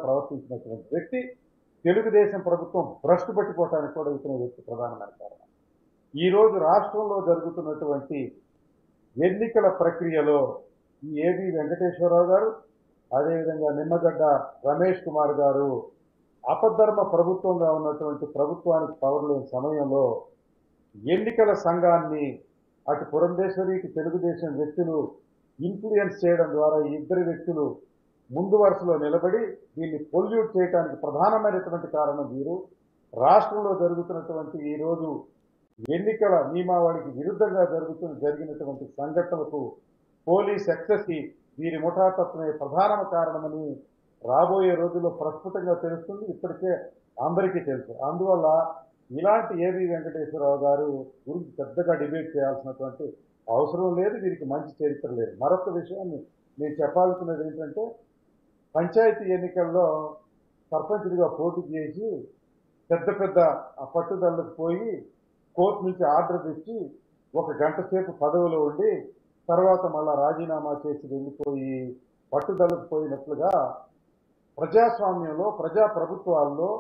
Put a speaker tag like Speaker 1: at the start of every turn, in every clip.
Speaker 1: ప్రవర్తించినటువంటి వ్యక్తి. తెలుగుదేశం ప్రభుత్వం భ్రష్టు పట్టిపోవటానికి కూడా ఇతని వ్యక్తి ప్రధానమైన కారణం. ఈరోజు రాష్ట్రంలో జరుగుతున్నటువంటి ఎన్నికల ప్రక్రియలో ఈ ఏబి వెంకటేశ్వరరావు గారు, అదేవిధంగా నిమ్మగడ్డ రమేష్ కుమార్ గారు అపధర్మ ప్రభుత్వంగా ఉన్నటువంటి ప్రభుత్వానికి పవర్ లేని సమయంలో ఎన్నికల సంఘాన్ని అటు పురంధేశ్వరి ఇటు తెలుగుదేశం వ్యక్తులు ఇన్ఫ్లుయెన్స్ చేయడం ద్వారా ఈ ఇద్దరు వ్యక్తులు ముందు వరుసలో నిలబడి దీన్ని పొల్యూట్ చేయడానికి ప్రధానమైనటువంటి కారణం వీరు. రాష్ట్రంలో జరుగుతున్నటువంటి ఈరోజు ఎన్నికల నియమావళికి విరుద్ధంగా జరిగినటువంటి సంఘటనలకు పోలీస్ ఎక్సెస్కి వీరి ముఠాతత్వమే ప్రధాన కారణమని రాబోయే రోజుల్లో ప్రస్ఫుటంగా తెలుస్తుంది. ఇప్పటికే అందరికీ తెలుసు. అందువల్ల ఇలాంటి ఏబి వెంకటేశ్వరరావు గారు గురించి పెద్దగా డిబేట్ చేయాల్సినటువంటి అవసరం లేదు. వీరికి మంచి చరిత్ర లేదు. మరొక విషయాన్ని నేను చెప్పాల్సినది ఏంటంటే, పంచాయతీ ఎన్నికల్లో సర్పంచ్గా పోటీ చేసి పెద్ద పెద్ద పట్టుదలకు పోయి కోర్టు నుంచి ఆర్డర్ తెచ్చి 1 గంట సేపు పదవిలో ఉండి తర్వాత మళ్ళా రాజీనామా చేసి వెళ్ళిపోయి పట్టుదలకు పోయినట్లుగా ప్రజాస్వామ్యంలో, ప్రభుత్వాల్లో,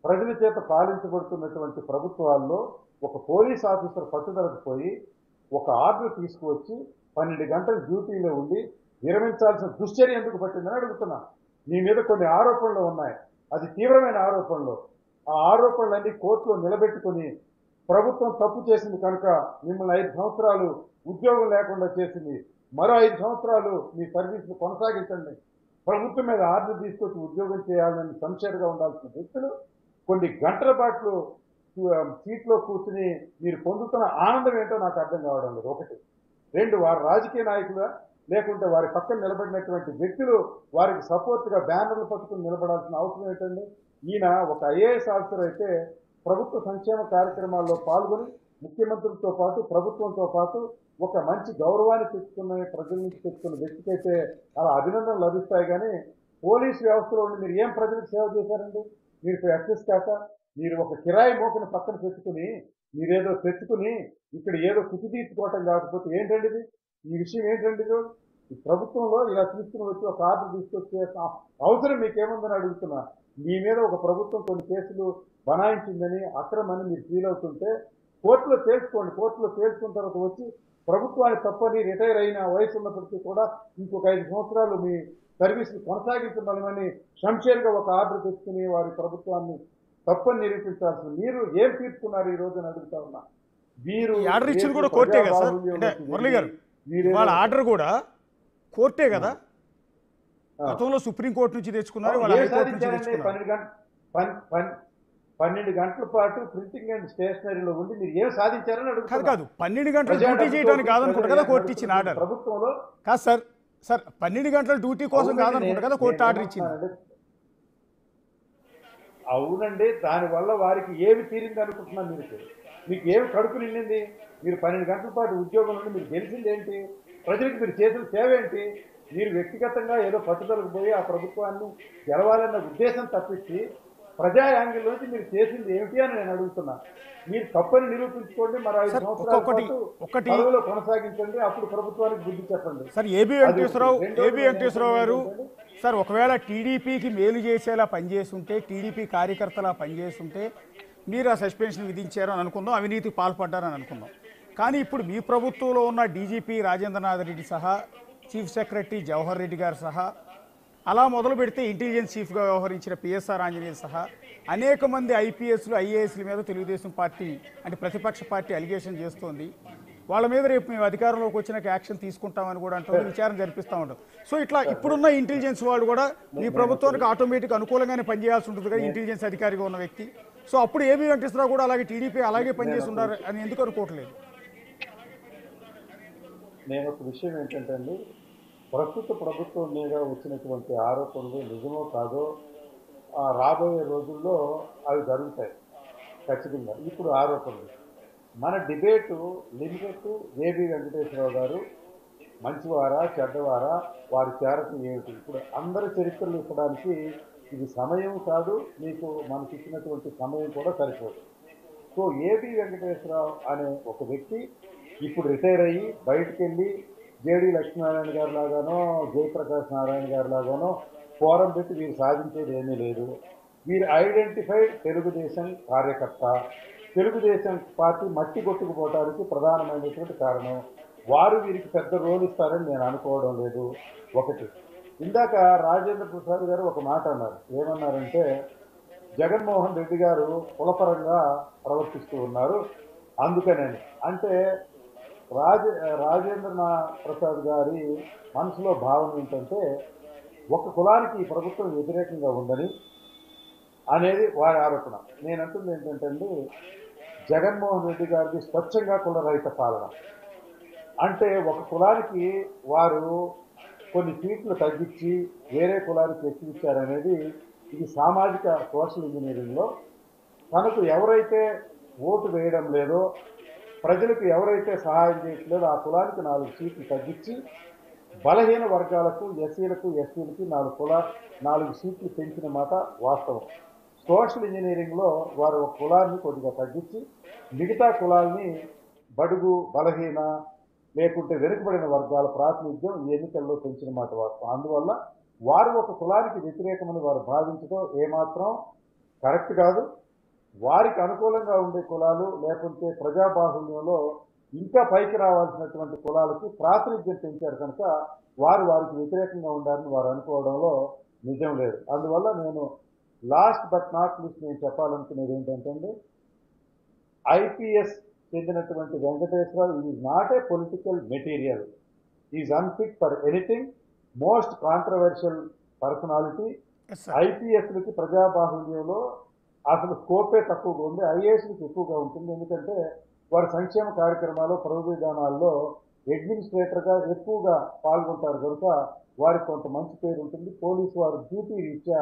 Speaker 1: ప్రజల చేత పాలించబడుతున్నటువంటి ప్రభుత్వాల్లో ఒక పోలీస్ ఆఫీసర్ పట్టుదలకు పోయి ఒక ఆర్డర్ తీసుకువచ్చి 12 గంటలు డ్యూటీలో ఉండి విరమించాల్సిన దుశ్చర్య ఎందుకు పట్టిందని అడుగుతున్నా. మీ మీద కొన్ని ఆరోపణలు ఉన్నాయి, అది తీవ్రమైన ఆరోపణలు. ఆ ఆరోపణలన్నీ కోర్టులో నిలబెట్టుకుని ప్రభుత్వం తప్పు చేసింది కనుక మిమ్మల్ని 5 సంవత్సరాలు ఉద్యోగం లేకుండా చేసింది, మరో 5 సంవత్సరాలు మీ సర్వీసులు కొనసాగించండి, ప్రభుత్వం మీద ఆర్డర్ తీసుకొచ్చి ఉద్యోగం చేయాలని సంశయంగా ఉండాల్సిన వ్యక్తులు కొన్ని గంటల పాటు సీట్లో కూర్చుని మీరు పొందుతున్న ఆనందం ఏంటో నాకు అర్థం కావడం లేదు. 1. 2, వారు రాజకీయ నాయకులుగా లేకుంటే వారి పక్కన నిలబడినటువంటి వ్యక్తులు వారికి సపోర్ట్గా బ్యానర్లు పట్టుకుని నిలబడాల్సిన అవసరం ఏంటండి? ఈయన ఒక ఐఏఎస్ ఆఫీసర్ అయితే ప్రభుత్వ సంక్షేమ కార్యక్రమాల్లో పాల్గొని ముఖ్యమంత్రులతో పాటు ప్రభుత్వంతో పాటు ఒక మంచి గౌరవాన్ని తెచ్చుకున్న ప్రజల నుంచి తెచ్చుకున్న వ్యక్తికైతే అలా అభినందనలు లభిస్తాయి. కానీ పోలీస్ వ్యవస్థలో ఉండి మీరు ఏం ప్రజలకు సేవ చేశారండి? మీరు ఎక్సెస్ కాక మీరు ఒక కిరాయి మోకను పక్కన పెట్టుకుని మీరేదో తెచ్చుకుని ఇక్కడ ఏదో కుసి తీర్చుకోవటం కాకపోతే ఏంటండి ఇది? ఈ విషయం ఏంటండి? ఈ ప్రభుత్వంలో ఇలా తీసుకుని వచ్చి ఒక ఆర్డర్ తీసుకొచ్చే అవసరం మీకేముందని అడుగుతున్నా. మీ మీద ఒక ప్రభుత్వం కొన్ని కేసులు బనాయించిందని, అక్రమని మీరు ఫీల్ అవుతుంటే కోర్టులో తేల్చుకోండి. కోర్టులో తేల్చుకున్న తర్వాత వచ్చి ప్రభుత్వానికి తప్పని రిటైర్ అయిన వయసు ఉన్నప్పటికీ కూడా ఇంకొక 5 సంవత్సరాలు మీ సర్వీసులు కొనసాగించమని శంషేర్గా ఒక ఆర్డర్ తెచ్చుకుని వారి ప్రభుత్వాన్ని తప్పని నిరూపించాల్సింది మీరు ఏం తీసుకున్నారు ఈ రోజున అడుగుతా ఉన్నా.
Speaker 2: మీరు ఆర్డర్ ఇచ్చింది కూడా కోర్టే కదా సార్? అంటే మురళి గారు, వాళ్ళ ఆర్డర్ కూడా కోర్టే కదా? గతంలో సుప్రీంకోర్టు నుంచి తెచ్చుకున్నారు,
Speaker 1: 12 గంటల పాటు ప్రింటింగ్ అండ్ స్టేషనరీలో ఉండి మీరు ఏం సాధించారని అడుగుతారు.
Speaker 2: కాదు 12 గంటలు డ్యూటీ చేయడానికి కాదనుకుంటా కదా కోర్టు ఇచ్చిన ఆర్డర్.
Speaker 1: ప్రభుత్వంలో
Speaker 2: కాదు సార్, 12 గంటల డ్యూటీ కోసం కాదనుకుంటా కదా కోర్టు ఆర్డర్ ఇచ్చింది.
Speaker 1: అవునండి, దానివల్ల వారికి ఏమి తీరింది అనుకుంటున్నాను. మీకు ఏమి కడుపు నిండింది? మీరు 12 గంటల పాటు ఉద్యోగం నుండి మీరు గెలిచింది ఏంటి? ప్రజలకు మీరు చేసిన సేవ ఏంటి? మీరు వ్యక్తిగతంగా ఏదో పట్టుదలకు పోయి ఆ ప్రభుత్వాన్ని గెలవాలన్న ఉద్దేశం తప్పించి ప్రజా యాంగిల్ నుంచి మీరు చేసింది ఏమిటి అని నేను అడుగుతున్నా. మీరు తప్పని నిరూపించుకోండి, మరి 5 సంవత్సరాల పదవిలో కొనసాగించండి, అప్పుడు ప్రభుత్వానికి బుద్ధి చెప్పండి.
Speaker 2: సార్ ఏబి వెంకటేశ్వరరావు గారు, సార్ ఒకవేళ టీడీపీకి మేలు చేసేలా పనిచేస్తుంటే, టీడీపీ కార్యకర్తలా పనిచేస్తుంటే మీరు ఆ సస్పెన్షన్ విధించారు అని అనుకుందాం, అవినీతికి పాల్పడ్డారని అనుకుందాం. కానీ ఇప్పుడు మీ ప్రభుత్వంలో ఉన్న డీజీపీ రాజేంద్రనాథ్ రెడ్డి సహా, చీఫ్ సెక్రటరీ జవహర్ రెడ్డి గారు సహా, అలా మొదలు పెడితే ఇంటెలిజెన్స్ చీఫ్గా వ్యవహరించిన పిఎస్ఆర్ ఆంజనేయులు సహా అనేక మంది ఐపీఎస్లు ఐఏఎస్ల మీద తెలుగుదేశం పార్టీ అంటే ప్రతిపక్ష పార్టీ అలిగేషన్ చేస్తోంది. వాళ్ళ మీద రేపు మేము అధికారంలోకి వచ్చినాక యాక్షన్ తీసుకుంటామని కూడా అంటారు, విచారణ జరిపిస్తూ ఉంటాం. సో ఇట్లా ఇప్పుడున్న ఇంటెలిజెన్స్ వాళ్ళు కూడా మీ ప్రభుత్వానికి ఆటోమేటిక్ అనుకూలంగానే పనిచేయాల్సి ఉంటుంది కదా ఇంటెలిజెన్స్ అధికారిగా ఉన్న వ్యక్తి. సో అప్పుడు ఏబి వెంకటేశ్వరరావు కూడా అలాగే టీడీపీ అలాగే పనిచేసి ఉన్నారు అని ఎందుకు అనుకోవట్లేదు?
Speaker 1: నేను ఒక విషయం ఏంటంటే అండి, ప్రస్తుత ప్రభుత్వం మీద వచ్చినటువంటి ఆరోపణలు నిజమో కాదో రాబోయే రోజుల్లో అవి జరుగుతాయి ఖచ్చితంగా. ఇప్పుడు ఆరోపణలు మన డిబేటు లిమిటెడ్ ఏబి వెంకటేశ్వరరావు గారు మంచివారా చెడ్డవారా, వారి క్యారెక్టర్ ఏమిటి, ఇప్పుడు అందరి చరిత్రలు ఇవ్వడానికి ఇది సమయం కాదు, మీకు మనకి ఇచ్చినటువంటి సమయం కూడా సరిపోదు. సో ఏబి వెంకటేశ్వరరావు అనే ఒక వ్యక్తి ఇప్పుడు రిటైర్ అయ్యి బయటకు వెళ్ళి జేడి లక్ష్మీనారాయణ గారి లాగానో, జయప్రకాష్ నారాయణ గారి లాగానో ఫోరం పెట్టి వీరు సాధించేది ఏమీ లేదు. వీరు ఐడెంటిఫైడ్ తెలుగుదేశం కార్యకర్త. తెలుగుదేశం పార్టీ మట్టి కొట్టుకుపోవడానికి ప్రధానమైనటువంటి కారణం. వారు వీరికి పెద్ద రోల్ ఇస్తారని నేను అనుకోవడం లేదు. ఒకటి, ఇందాక రాజేంద్ర ప్రసాద్ గారు ఒక మాట అన్నారు. ఏమన్నారంటే జగన్మోహన్ రెడ్డి గారు కులపరంగా ప్రవర్తిస్తూ ఉన్నారు అందుకనని. అంటే రాజేంద్ర ప్రసాద్ గారి మనసులో భావన ఏంటంటే ఒక కులానికి ఈ ప్రభుత్వం వ్యతిరేకంగా ఉందని అనేది వారి ఆరోపణ. నేను అంటుంది ఏంటంటే జగన్మోహన్ రెడ్డి గారిది స్వచ్ఛంగా కులరహిత పాలన. అంటే ఒక కులానికి వారు కొన్ని సీట్లు తగ్గించి వేరే కులానికి ఎక్కించారనేది ఇది సామాజిక సోషల్ ఇంజనీరింగ్లో తనకు ఎవరైతే ఓటు వేయడం లేదో, ప్రజలకు ఎవరైతే సహాయం చేయట్లేదో ఆ కులానికి 4 సీట్లు తగ్గించి బలహీన వర్గాలకు, ఎస్సీలకు, ఎస్టీలకి 4 సీట్లు పెంచిన మాట వాస్తవం. సోషల్ ఇంజనీరింగ్లో వారు ఒక కులాన్ని కొద్దిగా తగ్గించి మిగతా కులాల్ని బడుగు, బలహీన లేకుంటే వెనుకబడిన వర్గాల ప్రాతినిధ్యం ఈ ఎన్నికల్లో పెంచిన మాట వాస్తవం. అందువల్ల వారు ఒక కులానికి వ్యతిరేకమని వారు భావించడం ఏమాత్రం కరెక్ట్ కాదు. వారికి అనుకూలంగా ఉండే కులాలు లేకుంటే ప్రజాబాహుల్యంలో ఇంకా పైకి రావాల్సినటువంటి కులాలకి ప్రాతినిధ్యం పెంచారు కనుక వారికి వ్యతిరేకంగా ఉండాలని వారు అనుకోవడంలో నిజం లేదు. అందువల్ల నేను లాస్ట్ బట్ నాట్ లీస్ట్ నేను చెప్పాలనుకునేది ఏంటంటే ఐపీఎస్ చెందినటువంటి Venkateswara Rao is not a political material, is unfit for anything, most controversial personality.
Speaker 2: Yes sir.
Speaker 1: ఐపీఎస్లకి ప్రజాబాహుల్యంలో అసలు స్కోపే తక్కువగా ఉంది, ఐఏఎస్లకి ఎక్కువగా ఉంటుంది. ఎందుకంటే వారి సంక్షేమ కార్యక్రమాలు, ప్రభు విధానాల్లో అడ్మినిస్ట్రేటర్గా ఎక్కువగా పాల్గొంటారు కనుక వారికి కొంత మంచి పేరు ఉంటుంది. పోలీసు వారు డ్యూటీ రీత్యా